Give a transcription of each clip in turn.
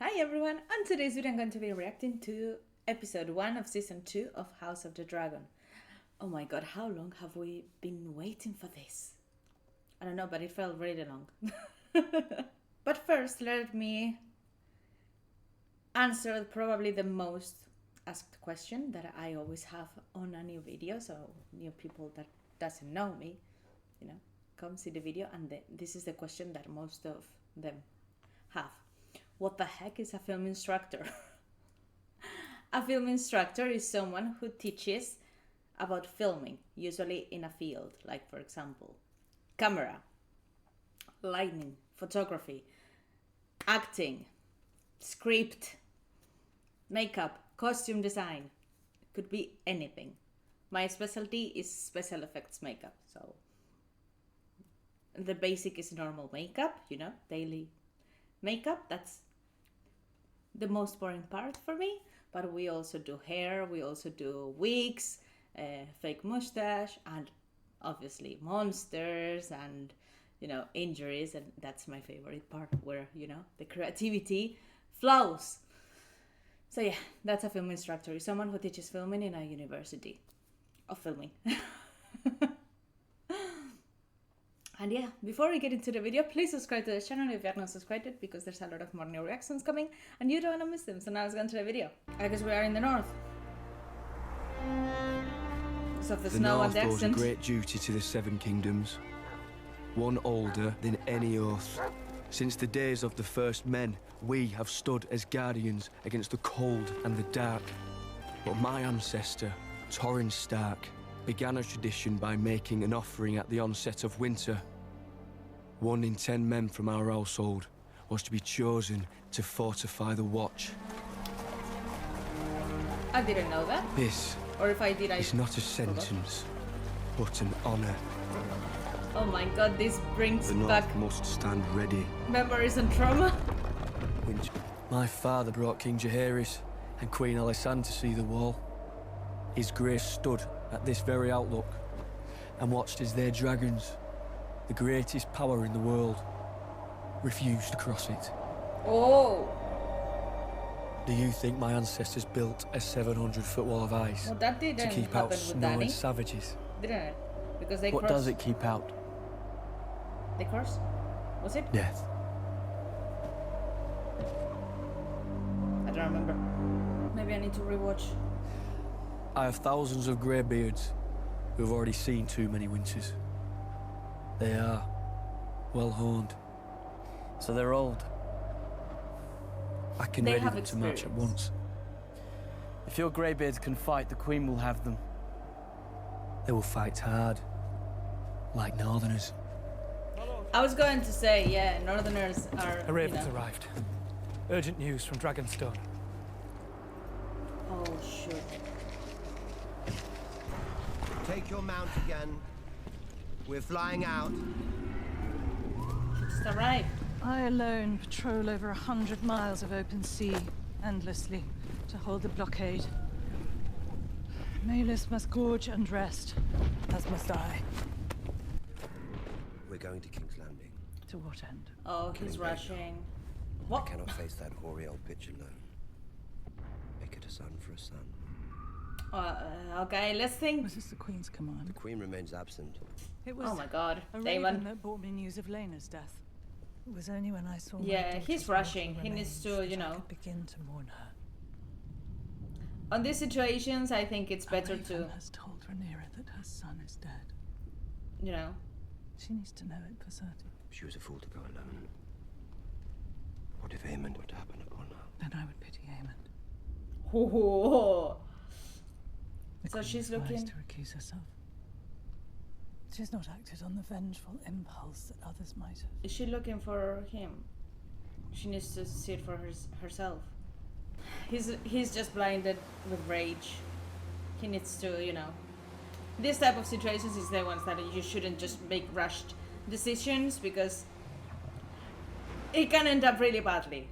Hi everyone, on today's video I'm going to be reacting to episode 1 of season 2 of House of the Dragon. Oh my god, how long have we been waiting for this? I don't know, but it felt really long. But first, let me answer probably the most asked question that I always have on a new video, so new people that doesn't know me, come see the video, and this is the question that most of them have. What the heck is a film instructor? A film instructor is someone who teaches about filming, usually in a field, like for example, camera, lighting, photography, acting, script, makeup, costume design. Could be anything. My specialty is special effects makeup, so the basic is normal makeup, daily makeup. That's the most boring part for me, but we also do hair, we also do wigs, fake mustache, and obviously monsters and injuries, and that's my favorite part where the creativity flows. So yeah, that's a film instructor. Is someone who teaches filming in a university of filming. And yeah, before we get into the video, please subscribe to the channel if you have not subscribed it, because there's a lot of more new reactions coming and you don't want to miss them. So now let's go into the video. I guess we are in the north. Because of the snow and the north owes a accent. great duty to the Seven Kingdoms, one older than any oath. Since the days of the first men, we have stood as guardians against the cold and the dark. But my ancestor, Torrin Stark, began a tradition by making an offering at the onset of winter. 1 in 10 men from our household was to be chosen to fortify the watch. I didn't know that. This Or if I did, I is not a sentence, but an honor. Oh my god, this brings The back North must stand ready. memories and trauma. My father brought King Jaehaerys and Queen Alysanne to see the wall. His grace stood at this very outlook and watched as their dragons, the greatest power in the world, refused to cross it. Oh, Do you think my ancestors built a 700-foot wall of ice well that didn't to keep happen out with snow Danny, and savages? didn't it? Because they What crossed. does it keep out? They crossed? Was it? Death. I don't remember. Maybe I need to rewatch. I have thousands of greybeards who have already seen too many winters. They are well-honed. So they're old. I can They ready have them to match at once. If your greybeards can fight, the Queen will have them. They will fight hard, like Northerners. I was going to say, yeah, Northerners are. A raven's arrived. Urgent news from Dragonstone. Oh, shoot. Take your mount again. We're flying out. Just arrived. I alone patrol over 100 miles of open sea, endlessly, to hold the blockade. Maelys must gorge and rest, as must I. We're going to King's Landing. To what end? Oh, he's rushing. What? I cannot face that hoary old bitch alone. Make it a son for a son. Okay, let's think. Was this the Queen's The command? Queen remains absent. It was Oh my god, a raven Damon. that brought me news of Lena's death. It was only when I saw my Yeah, daughter's he's mortal rushing. He needs to, remains you that I know. could begin to mourn her. On these situations, I think it's better A raven to, has told Rhaenyra that her son is dead. you know. She needs to know it for certain. She was a fool to go alone. What if Aemond were to happen upon her? Then I would pity Aemond. The So Queen she's is wise looking. to recuse herself. She's not acted on the vengeful impulse that others might have. Is she looking for him? She needs to see it for herself. He's just blinded with rage. He needs to, This type of situations is the ones that you shouldn't just make rushed decisions, because it can end up really badly.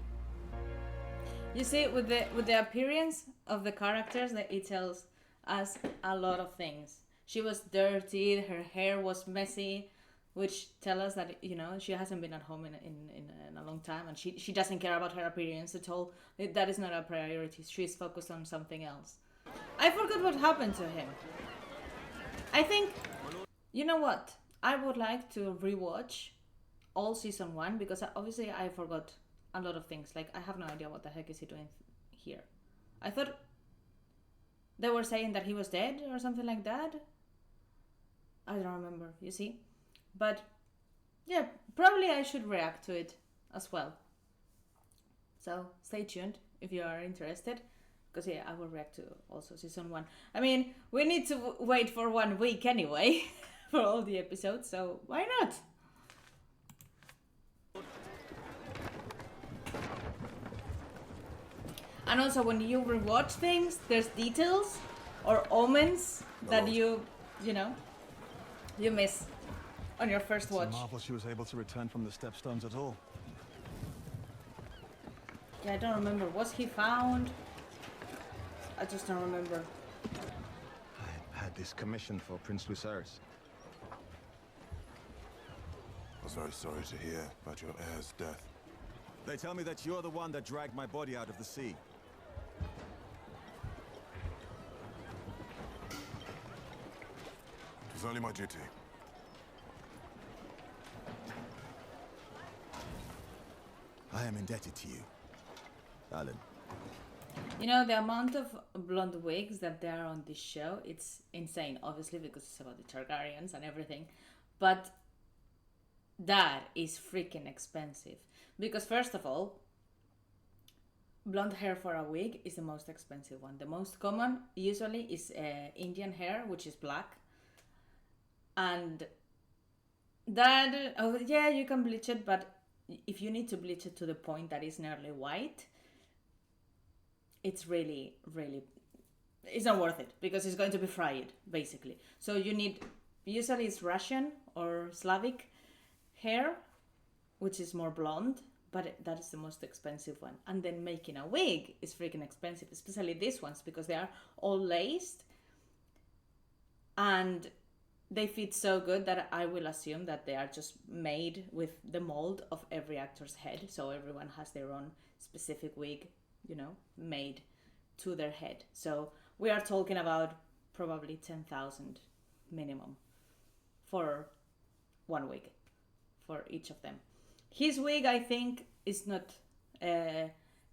You see, with the appearance of the characters, that it tells us a lot of things. She was dirty, her hair was messy, which tell us that, you know, she hasn't been at home in a long time, and she doesn't care about her appearance at all. That is not a priority. She's focused on something else. I forgot what happened to him. I think, you know what? I would like to rewatch all season 1 because obviously I forgot a lot of things. Like, I have no idea what the heck is he doing here. I thought they were saying that he was dead or something like that. I don't remember, you see? But yeah, probably I should react to it as well. So stay tuned if you are interested, because yeah, I will react to also season 1. I mean, we need to wait for 1 week anyway for all the episodes, so why not? And also, when you rewatch things, there's details or omens that you know, you miss on your first watch. It's a marvel she was able to return from the stepstones at all. Yeah, I don't remember. Was he found? I just don't remember. I had this commission for Prince Lucerys. I was very sorry to hear about your heir's death. They tell me that you're the one that dragged my body out of the sea. It was only my duty. I am indebted to you, Alan. You know, the amount of blonde wigs that there are on this show, it's insane, obviously, because it's about the Targaryens and everything. But that is freaking expensive. Because first of all, blonde hair for a wig is the most expensive one. The most common usually is Indian hair, which is black. And that, oh yeah, you can bleach it, but if you need to bleach it to the point that is nearly white, it's really, it's not worth it, because it's going to be fried, basically. So you need, usually it's Russian or Slavic hair, which is more blonde, but that is the most expensive one. And then making a wig is freaking expensive, especially these ones, because they are all laced and they fit so good that I will assume that they are just made with the mold of every actor's head. So everyone has their own specific wig, you know, made to their head. So we are talking about probably 10,000 minimum for one wig for each of them. His wig, I think, is not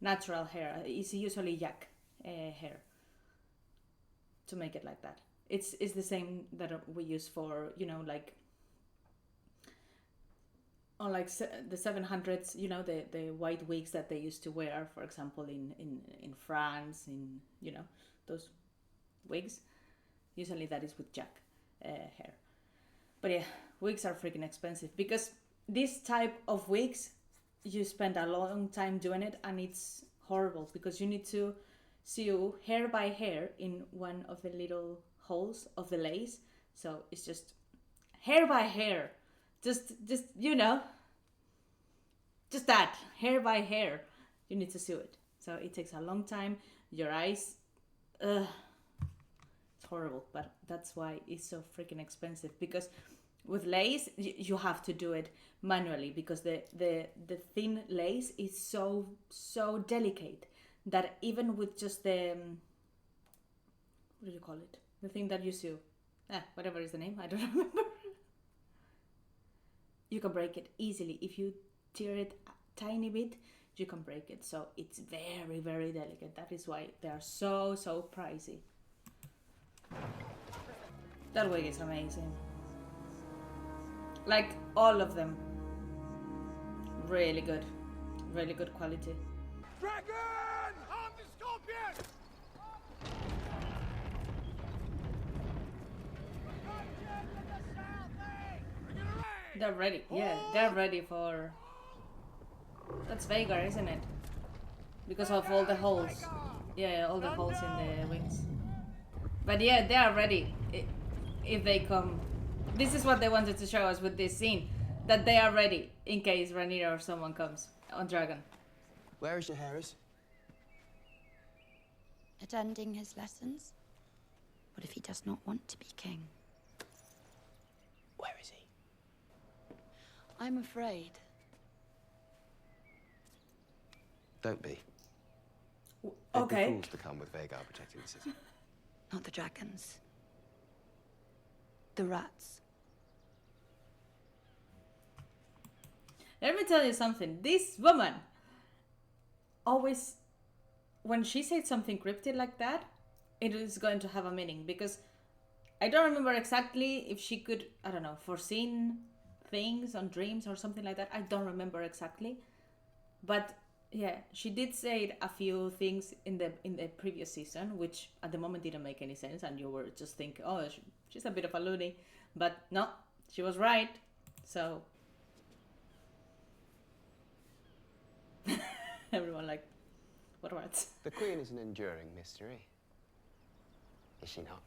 natural hair. It's usually yak hair to make it like that. It's the same that we use for, you know, like on like the 700s, you know, the white wigs that they used to wear, for example, in France, in, you know, those wigs. Usually that is with jack hair. But yeah, wigs are freaking expensive, because this type of wigs, you spend a long time doing it, and it's horrible because you need to sew hair by hair in one of the little holes of the lace. So it's just hair by hair, just you know, just that, hair by hair, you need to sew it. So it takes a long time. Your eyes, it's horrible. But that's why it's so freaking expensive, because with lace you have to do it manually, because the thin lace is so delicate that even with just the what do you call it, the thing that you sew, whatever is the name, I don't remember, you can break it easily. If you tear it a tiny bit, you can break it. So it's very, very delicate. That is why they are so pricey. That wig is amazing. Like all of them, really good quality. Dragon! Arm the scorpion! They're ready. Yeah, they're ready for... That's Vhagar, isn't it? Because of all the holes. Yeah, all the holes in the wings. But yeah, they are ready if they come. This is what they wanted to show us with this scene, that they are ready in case Rhaenyra or someone comes on Dragon. Where is Jaehaerys? Attending his lessons? What if he does not want to be king? Where is he? I'm afraid. Don't be. They'd Okay. be fools to come with Vagar protecting the city. Not the dragons. The rats. Let me tell you something. This woman always, when she said something cryptic like that, it is going to have a meaning, because I don't remember exactly if she could, I don't know, foreseen things on dreams or something like that. I don't remember exactly. But yeah, she did say a few things in the previous season, which at the moment didn't make any sense, and you were just thinking, oh, she's a bit of a loony. But no, she was right. So everyone like, what rats? The Queen is an enduring mystery. Is she not?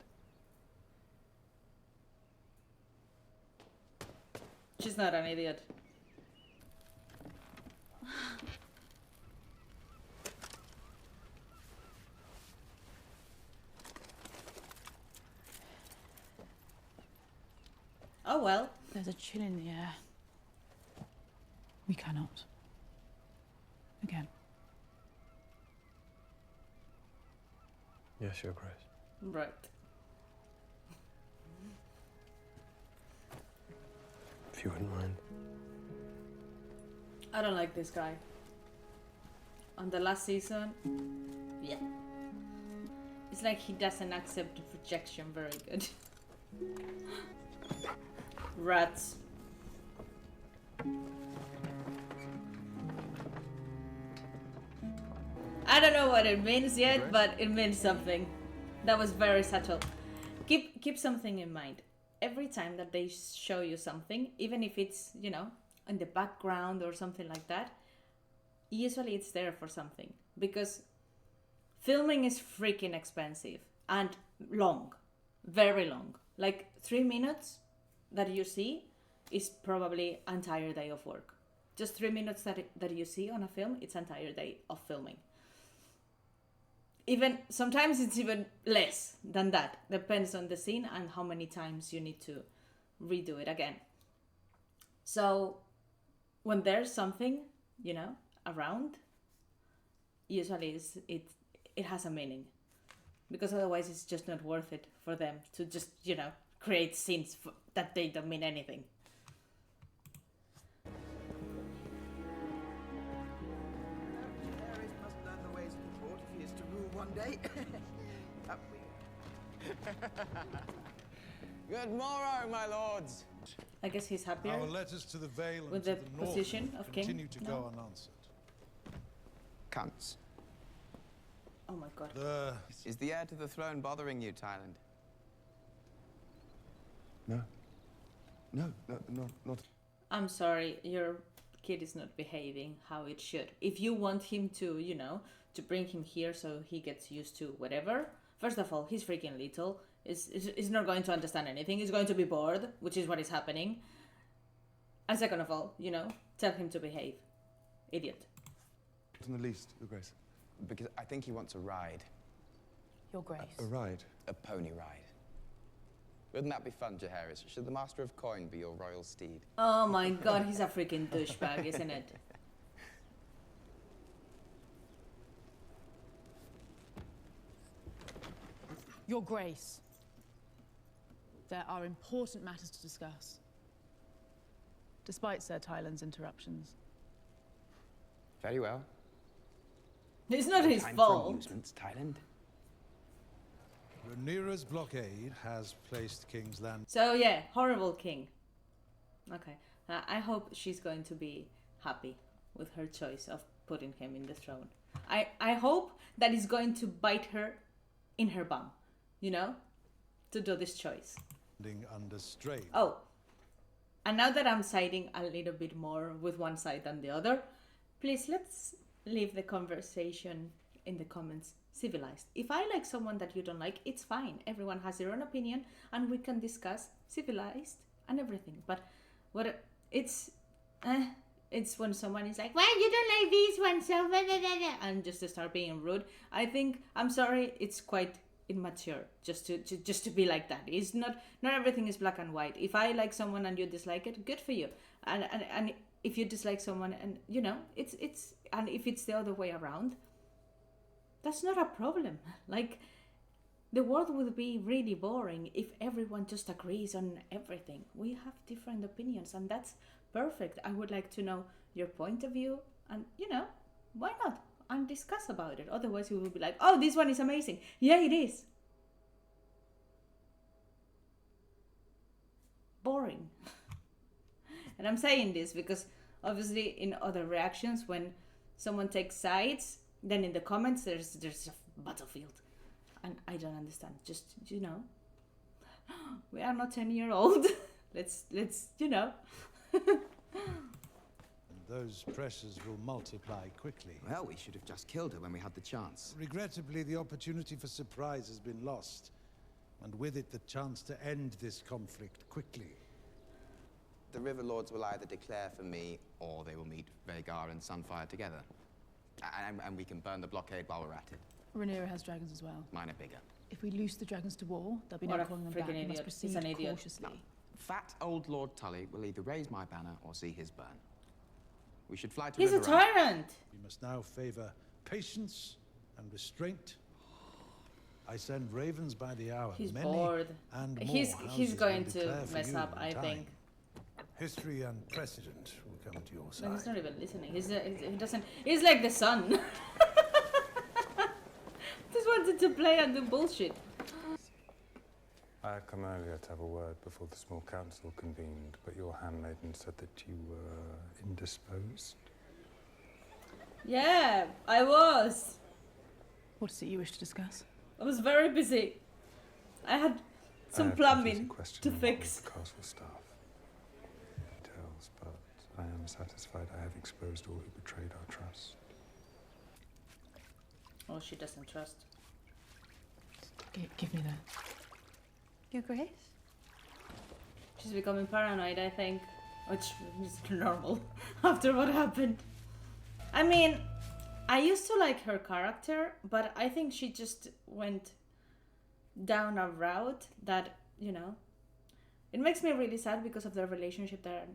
She's not an idiot. Oh well. There's a chill in the air. We cannot. Again. Yes, Your Grace. Right. If you wouldn't mind. I don't like this guy. On the last season, yeah. It's like he doesn't accept rejection very good. Rats. I don't know what it means yet, but it means something. That was very subtle. Keep something in mind. Every time that they show you something, even if it's, you know, in the background or something like that, usually it's there for something. Because filming is freaking expensive and long. Very long. Like 3 minutes that you see is probably an entire day of work. Just 3 minutes that you see on a film, it's an entire day of filming. Even sometimes it's even less than that. Depends on the scene and how many times you need to redo it again. So when there's something, you know, around, usually it has a meaning, because otherwise it's just not worth it for them to just, you know, create scenes that they don't mean anything. Good morrow, my lords. I guess he's happier Our letters to the Vale and with to the the north position of king. continue to No? go unanswered. Cunts. Oh my god. Is the heir to the throne bothering you, Thailand? No. No, not. I'm sorry, your kid is not behaving how it should. If you want him to, you know, to bring him here so he gets used to whatever, first of all, he's freaking little. He's not going to understand anything. He's going to be bored, which is what is happening. And second of all, you know, tell him to behave. Idiot. Not in the least, Your Grace. Because I think he wants a ride. Your Grace. A ride? A pony ride. Wouldn't that be fun, Jaehaerys? Should the Master of Coin be your royal steed? Oh my god, he's a freaking douchebag, isn't it? Your Grace. There are important matters to discuss. Despite Sir Tyland's interruptions. Very well. It's not his Time fault. for amusements, Thailand. Rhaenyra's blockade has placed King's Land. So yeah, horrible king. Okay, I hope she's going to be happy with her choice of putting him in the throne. I hope that he's going to bite her in her bum, you know, to do this choice. Under strain. Oh, and now that I'm siding a little bit more with one side than the other, please let's leave the conversation in the comments civilized. If I like someone that you don't like, it's fine. Everyone has their own opinion and we can discuss civilized and everything. But what it's when someone is like, well, you don't like this one, so blah, blah, blah, blah, and just to start being rude. I think, I'm sorry, it's quite immature just to be like that. It's not everything is black and white. If I like someone and you dislike it, good for you. And if you dislike someone, and you know, it's and if it's the other way around, that's not a problem. Like, the world would be really boring if everyone just agrees on everything. We have different opinions, and that's perfect. I would like to know your point of view, and you know, why not? And discuss about it. Otherwise, we will be like, oh, this one is amazing. Yeah, it is. Boring. And I'm saying this because obviously in other reactions, when someone takes sides, then in the comments there's a battlefield. And I don't understand. Just, you know, we are not 10-year-old. let's you know. Those pressures will multiply quickly. Well, we should have just killed her when we had the chance. Regrettably, the opportunity for surprise has been lost, and with it the chance to end this conflict quickly. The River Lords will either declare for me, or they will meet Rhaegar and Sunfire together. And we can burn the blockade while we're at it. Rhaenyra has dragons as well. Mine are bigger. If we loose the dragons to war, there'll be no calling them back. We must proceed cautiously. Fat old Lord Tully will either raise my banner or see his burn. We should fly to He's a tyrant. We must now favor patience and restraint. I send ravens by the hour. He's many bored. And He's going to mess up, I think. History and precedent will come to your side. No, he's not even listening. He doesn't. He's like the sun. Just wanted to play and do bullshit. I had come earlier to have a word before the small council convened, but your handmaiden said that you were indisposed. Yeah, I was. What is it you wish to discuss? I was very busy. I had some plumbing to fix. Castle staff. Details, but I am satisfied I have exposed all who betrayed our trust. Oh, she doesn't trust. Give me that. Your Grace? She's becoming paranoid, I think. Which is normal after what happened. I mean, I used to like her character, but I think she just went down a route that, you know, it makes me really sad because of the relationship that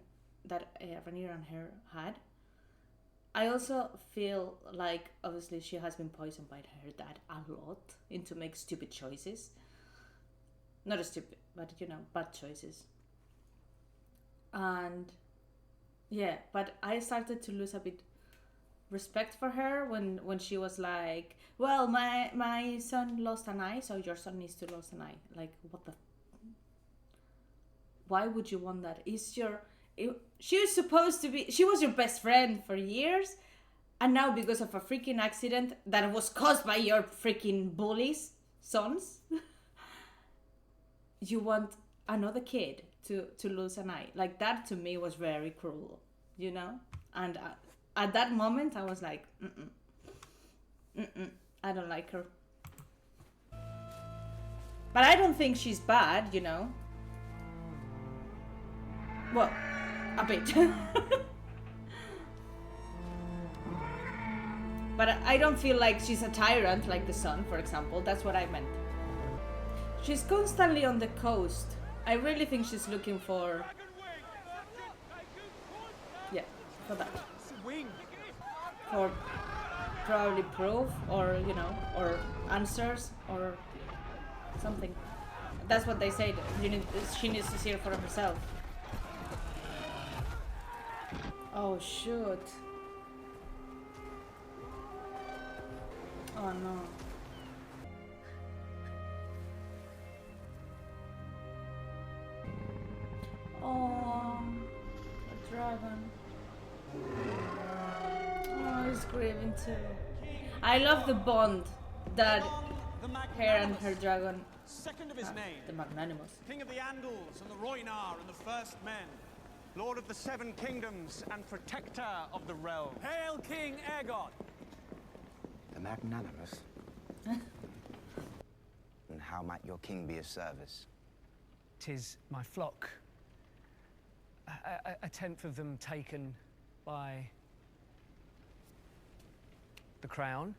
Rhaenyra and her had. I also feel like, obviously, she has been poisoned by her dad a lot into make stupid choices. Not a stupid, but, you know, bad choices. And, yeah, but I started to lose a bit respect for her when she was like, well, my son lost an eye, so your son needs to lose an eye. Like, what the... Why would you want that? She was supposed to be... She was your best friend for years, and now because of a freaking accident that was caused by your freaking bullies, sons, you want another kid to lose an eye. Like, that to me was very cruel, you know? And at that moment, I was like, I don't like her. But I don't think she's bad, you know? Well, a bit. But I don't feel like she's a tyrant like the sun, for example. That's what I meant. She's constantly on the coast. I really think she's looking for... Yeah, for that. For probably proof, or, you know, or answers, or something. That's what they say. She needs to see it for herself. Oh, shoot. Oh, no. Oh, a dragon. Oh, he's grieving too. I love the bond that her and her dragon second of his name, the Magnanimous. King of the Andals and the Rhoynar and the First Men, Lord of the Seven Kingdoms and Protector of the Realm. Hail King Aegon! The Magnanimous? And how might your king be of service? 'Tis my flock. A tenth of them taken by the crown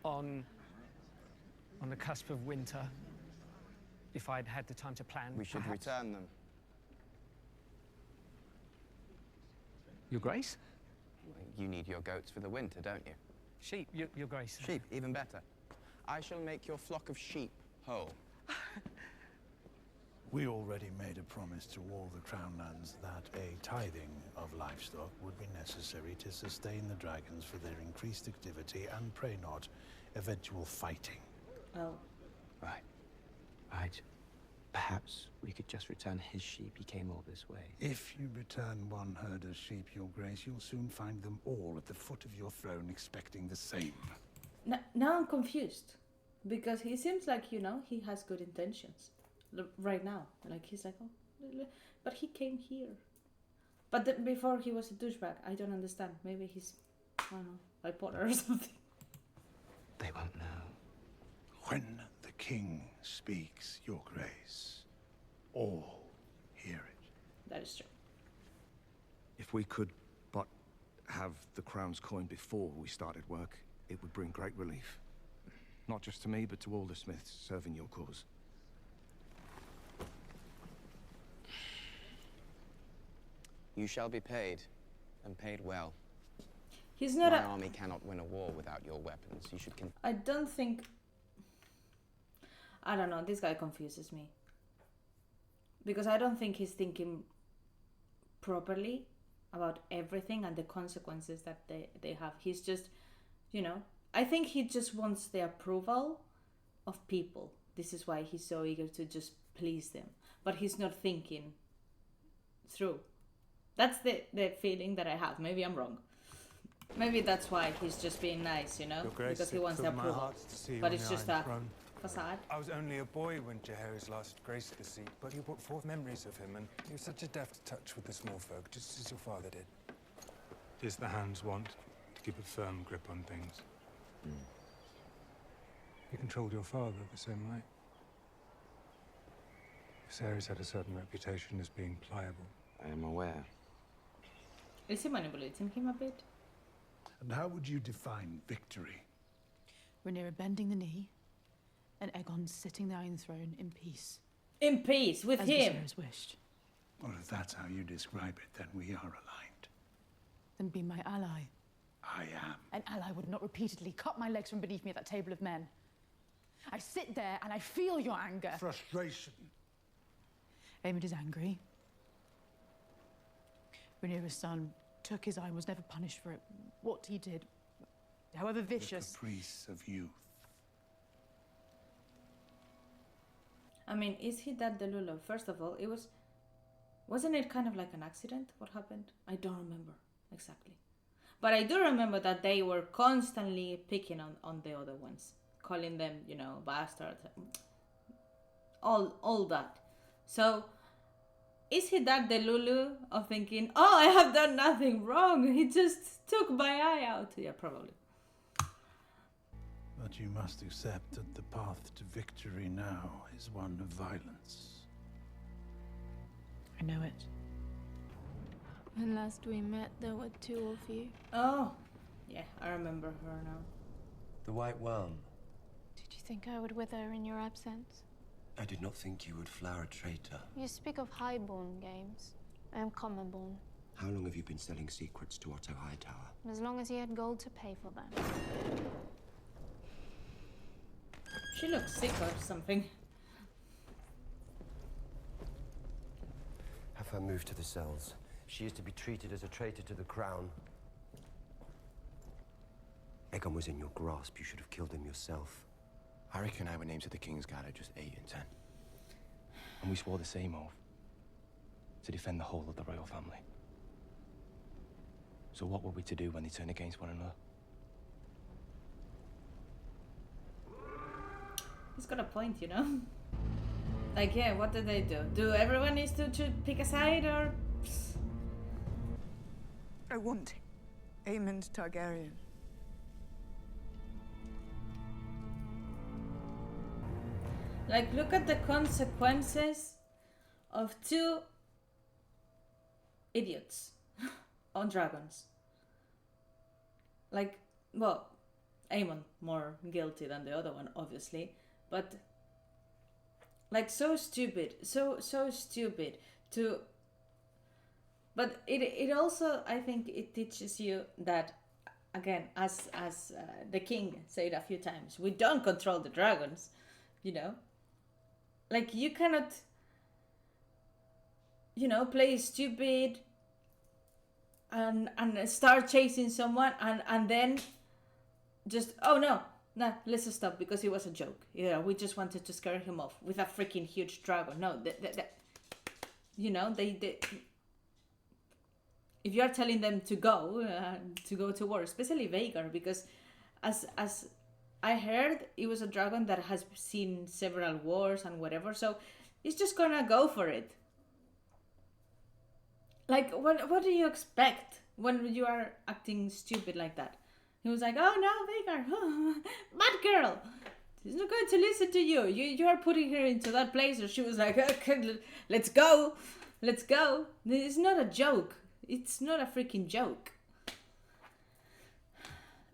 on the cusp of winter. If I'd had the time to plan, We should perhaps. return them. Your Grace? You need your goats for the winter, don't you? Sheep, Your Grace. Sheep, even better. I shall make your flock of sheep whole. We already made a promise to all the Crown lands that a tithing of livestock would be necessary to sustain the dragons for their increased activity and, pray not, eventual fighting. Oh. Right. Right. Perhaps we could just return his sheep. He came all this way. If you return one herder's sheep, Your Grace, you'll soon find them all at the foot of your throne expecting the same. Now I'm confused. Because he seems like, you know, he has good intentions. Right now. Like, he's like, oh, but he came here. But then before he was a douchebag. I don't understand. Maybe he's, I don't know, bipolar or something. They won't know. When the king speaks, Your Grace, all hear it. That is true. If we could but have the Crown's coin before we started work, it would bring great relief. Not just to me, but to all the smiths serving your cause. You shall be paid, and paid well. He's not My army cannot win a war without your weapons. You should I don't think... I don't know, this guy confuses me. Because I don't think he's thinking properly about everything and the consequences that they have. He's just, you know... I think he just wants the approval of people. This is why he's so eager to just please them. But he's not thinking through. That's the feeling that I have. Maybe I'm wrong. Maybe that's why he's just being nice, you know? Because he wants the approval. But it's just a facade. I was only a boy when Jaehaerys last graced the seat, but he brought forth memories of him, and he was such a deft touch with the small folk, just as your father did. Tis the hand's want to keep a firm grip on things. You controlled your father the same way. Viserys had a certain reputation as being pliable. I am aware. Is he manipulating him a bit? And how would you define victory? Rhaenyra bending the knee, and Aegon sitting there on the throne in peace. In peace with as him. Viserys wished. Well, if that's how you describe it, then we are aligned. Then be my ally. I am. An ally would not repeatedly cut my legs from beneath me at that table of men. I sit there and I feel your anger. Frustration. Aemond is angry. Rhaenyra's son took his eye and was never punished for it. What he did, however vicious. The caprice of youth. I mean, is he that Delulu? First of all, wasn't it kind of like an accident? What happened? I don't remember exactly. But I do remember that they were constantly picking on the other ones, calling them, you know, bastards, all that. So, is he that Delulu of thinking, oh, I have done nothing wrong, he just took my eye out? Yeah, probably. But you must accept that the path to victory now is one of violence. I know it. When last we met, there were two of you. Oh, yeah, I remember her now. The White Worm. Did you think I would wither in your absence? I did not think you would flower a traitor. You speak of highborn games. I am commonborn. How long have you been selling secrets to Otto Hightower? As long as he had gold to pay for them. She looks sick or something. Have her moved to the cells. She is to be treated as a traitor to the crown. Aegon was in your grasp. You should have killed him yourself. I reckon I were named to the King's Guard at just 8 and 10. And we swore the same oath. To defend the whole of the royal family. So what were we to do when they turn against one another? He's got a point, you know? Like, yeah, what do they do? Do everyone needs to pick a side, or...? I want Aemond Targaryen. Like, look at the consequences of two idiots on dragons. Like, well, Aemon more guilty than the other one, obviously, but like so stupid to But it also, I think, it teaches you that, again, as the king said a few times, we don't control the dragons, you know. Like, you cannot, you know, play stupid and start chasing someone and then just, oh no, let's stop because it was a joke. Yeah, we just wanted to scare him off with a freaking huge dragon. No, you know, they if you are telling them to go to war, especially Vhagar, because as I heard, it was a dragon that has seen several wars and whatever, so it's just gonna go for it. Like, what do you expect when you are acting stupid like that? He was like, oh no, Vhagar, bad girl. She's not going to listen to you. You are putting her into that place. Or she was like, okay, let's go. Let's go. It's not a joke. It's not a freaking joke.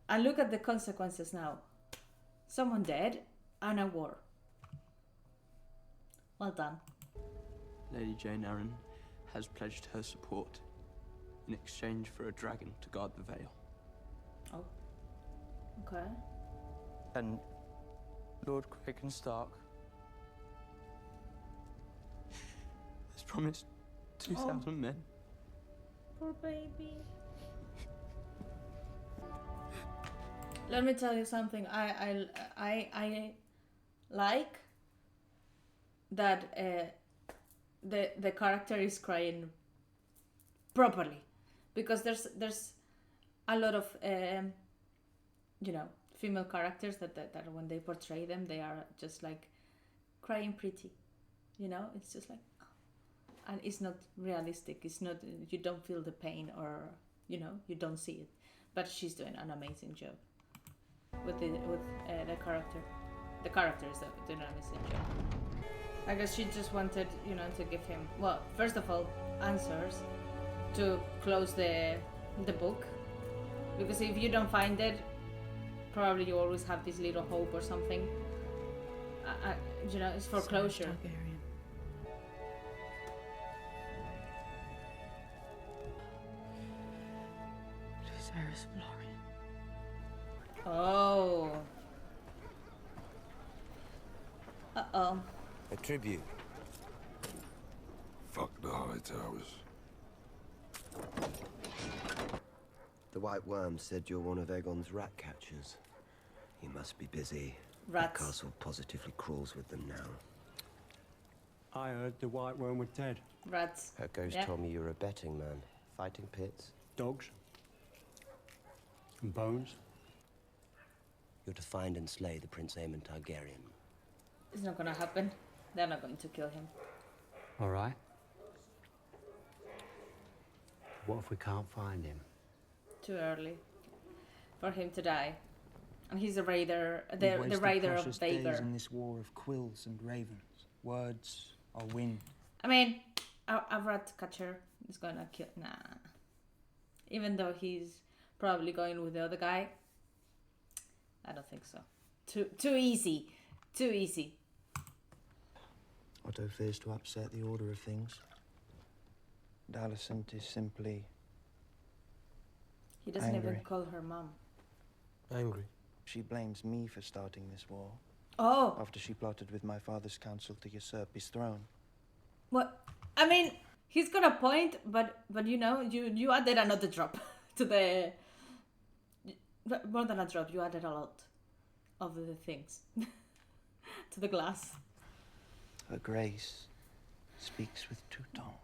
And look at the consequences now. Someone dead and a war. Well done. Lady Jane Arryn has pledged her support in exchange for a dragon to guard the Vale. Oh. Okay. And Lord Kraken Stark has promised 2,000 men. Poor baby. Let me tell you something. I like that the character is crying properly, because there's a lot of you know, female characters that when they portray them, they are just like crying pretty, you know. It's just like, and it's not realistic. It's not, you don't feel the pain, or you know, you don't see it. But she's doing an amazing job with the character. The character is doing an amazing job. I guess she just wanted, you know, to give him, well, first of all, answers to close the book, because if you don't find it, probably you always have this little hope or something. You know, it's for closure. Oh. Uh-oh. A tribute. Fuck the High Towers. The White Worm said you're one of Aegon's rat catchers. You must be busy. Rats. The castle positively crawls with them now. I heard the White Worm was dead. Rats. Her ghost told me you're a betting man. Fighting pits. Dogs. And bones. You're to find and slay the Prince Aemon Targaryen. It's not gonna happen. They're not going to kill him. All right. What if we can't find him? Too early for him to die. And he's a raider, the raider of Vhagar. In this war of quills and ravens, words are wind. I mean, a rat catcher is gonna kill. Nah. Even though he's probably going with the other guy, I don't think so. Too easy. Too easy. Otto fears to upset the order of things. Alicent is simply He doesn't angry. even call her mom. Angry? She blames me for starting this war. Oh. After she plotted with my father's council to usurp his throne. What? I mean, he's got a point, but you know, you added another drop to the... More than a drop, you added a lot of the things to the glass. Her grace speaks with two tongues.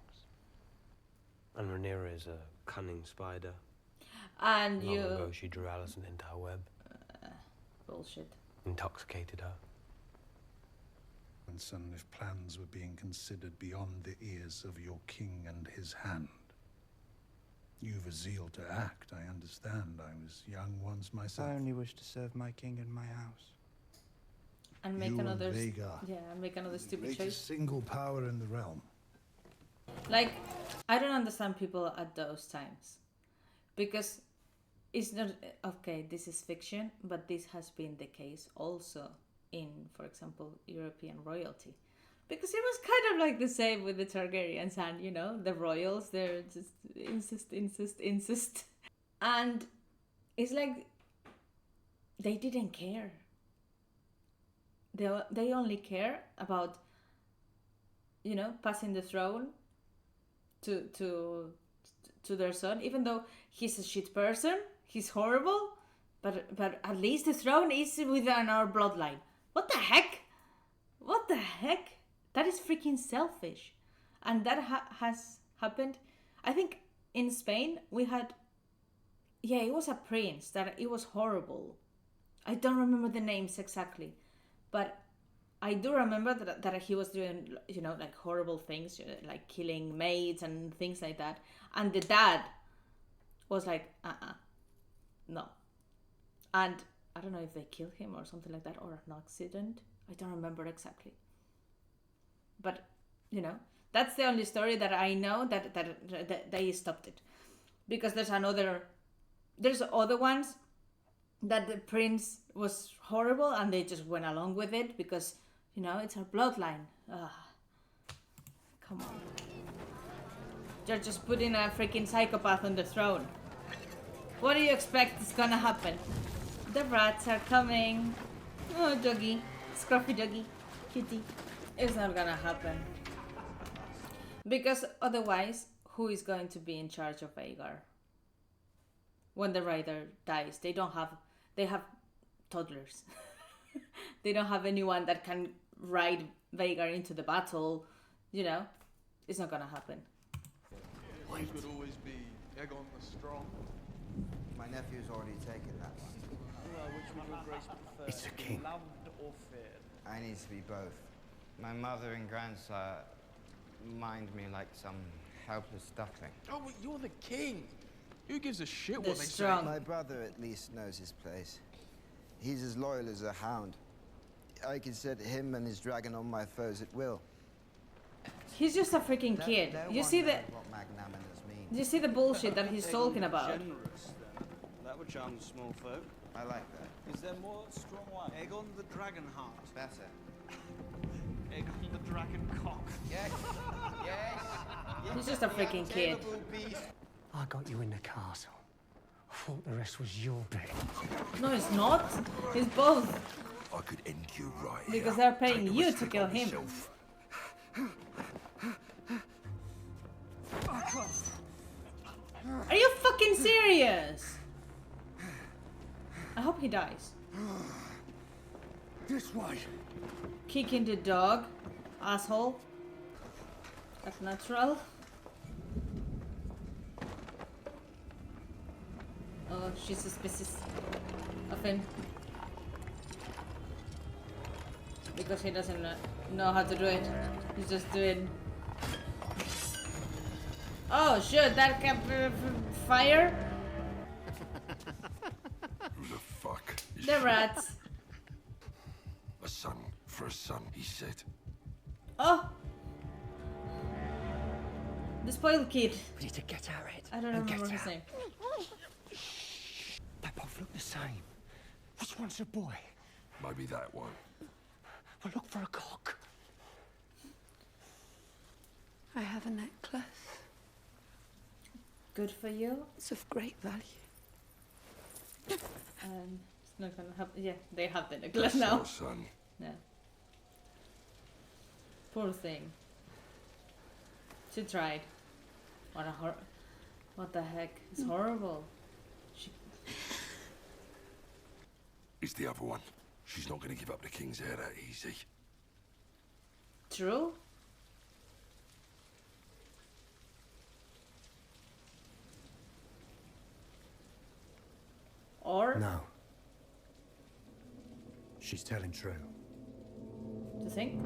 And Rhaenyra is a cunning spider. And Long you... ago she drew Alicent into her web. Bullshit. Intoxicated her. And son, if plans were being considered beyond the ears of your king and his hand. You've a zeal to act, I understand. I was young once myself. I only wish to serve my king and my house. And make You another... and Vhagar. Yeah, and make another stupid Greatest choice. single power in the realm. Like, I don't understand people at those times. Because it's not... Okay, this is fiction, but this has been the case also in, for example, European royalty. Because it was kind of like the same with the Targaryens and, you know, the royals, they're just insist. And it's like they didn't care. They only care about, you know, passing the throne to their son, even though he's a shit person, he's horrible, but at least the throne is within our bloodline. What the heck? What the heck? That is freaking selfish. And that has happened. I think in Spain we had, yeah, it was a prince that it was horrible. I don't remember the names exactly, but I do remember that he was doing, you know, like horrible things, like killing maids and things like that. And the dad was like, no. And I don't know if they killed him or something like that, or an accident. I don't remember exactly. But, you know, that's the only story that I know that they stopped it. Because there's other ones that the prince was horrible and they just went along with it because, you know, it's our bloodline. Come on. You're just putting a freaking psychopath on the throne. What do you expect is gonna happen? The rats are coming. Oh, doggy. Scruffy doggy. Kitty. It's not gonna happen. Because otherwise, who is going to be in charge of Aegar? When the rider dies, they have toddlers. They don't have anyone that can ride Vhagar into the battle. You know, it's not gonna happen. Who could always be Aegon the Strong? My nephew's already taken that one. Which would your grace prefer? It's a king. Loved or feared? I need to be both. My mother and grandsire mind me like some helpless duckling. Oh, but you're the king. Who gives a shit The what they strong. say? My brother at least knows his place. He's as loyal as a hound. I can set him and his dragon on my foes at will. He's just a freaking kid. You see the What magnanimous means. you see the bullshit that he's talking about. Generous, then. That would charm the small folk. I like that. Is there more strong wine? Aegon the Dragonheart. Better. Aegon the Dragon Cock. Yes. Yes. He's just a freaking kid. I got you in the castle. I thought the rest was your bit. No, it's not. It's both. I could end you right Because here. they're paying Take the you risk to on kill him. myself. Are you fucking serious? I hope he dies. This way. Kicking the dog. Asshole. That's natural. Oh, she's suspicious of him. Because he doesn't know how to do it. He's just doing... Oh, shit, that kept fire? Who the fuck is The she? rats. A son for a son, he said. Oh! The spoiled kid. We need to get our head. I don't and remember get his out. name. They both look the same. Which one's a boy? Maybe that one. Well, look for a cock. I have a necklace. Good for you. It's of great value. It's not gonna happen. Yeah, they have the necklace That's now. your son. Yeah. Poor thing. She tried. What the heck? It's horrible. Is the other one. She's not going to give up the king's heir that easy. True? Or? No. She's telling true. Do you think?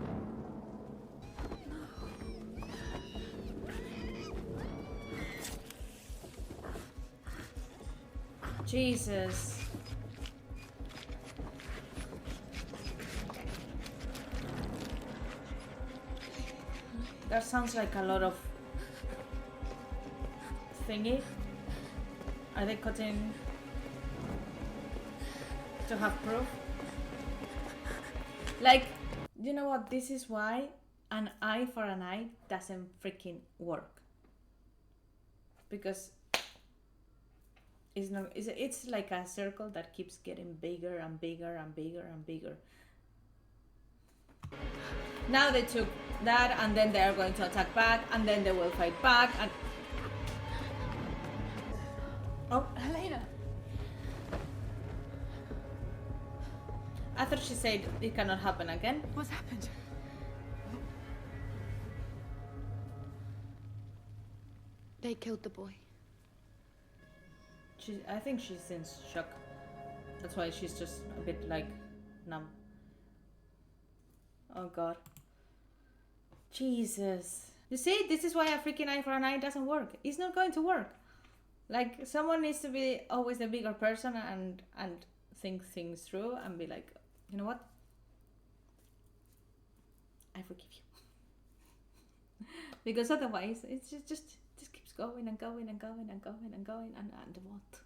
Jesus. That sounds like a lot of thingy. Are they cutting to have proof? Like, you know what? This is why an eye for an eye doesn't freaking work. Because it's like a circle that keeps getting bigger and bigger and bigger and bigger. Now they took that, and then they are going to attack back, and then they will fight back, and... Oh, Helena! I thought she said it cannot happen again. What's happened? They killed the boy. I think she's in shock. That's why she's just a bit like numb. Oh god. Jesus. You see, this is why a freaking eye for an eye doesn't work. It's not going to work. Like, someone needs to be always the bigger person and think things through and be like, you know what? I forgive you. Because otherwise, it's just keeps going and going and going and going and going and what?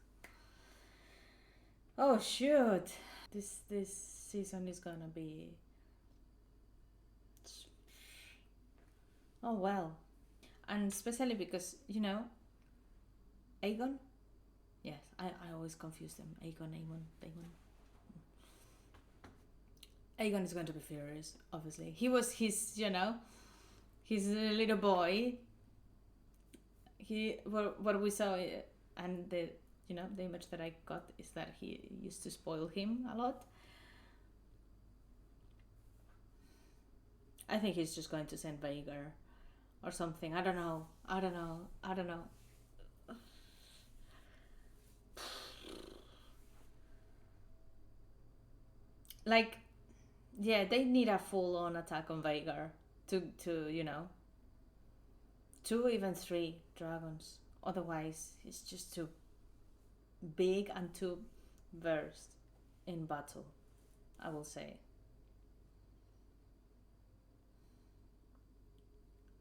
Oh shoot! This season is gonna be... Oh well. And especially because, you know, Aegon? Yes, I always confuse them. Aegon. Aegon is going to be furious, obviously. He was his, you know, his little boy. What we saw, and the, you know, the image that I got is that he used to spoil him a lot. I think he's just going to send Vhagar or something. I don't know. Like, yeah, they need a full-on attack on Vhagar to you know, 2, even 3 dragons. Otherwise, it's just too big and too versed in battle, I will say.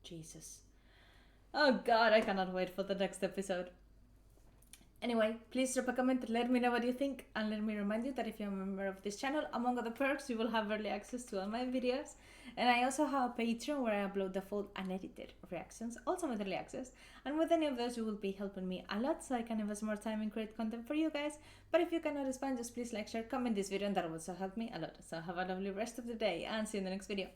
Jesus. Oh god, I cannot wait for the next episode. Anyway, please drop a comment, let me know what you think, and let me remind you that if you're a member of this channel, among other perks, you will have early access to all my videos. And I also have a Patreon where I upload the full unedited reactions, also with early access. And with any of those, you will be helping me a lot, so I can invest more time and create content for you guys. But if you cannot respond, just please like, share, comment this video, and that will also help me a lot. So have a lovely rest of the day, and see you in the next video.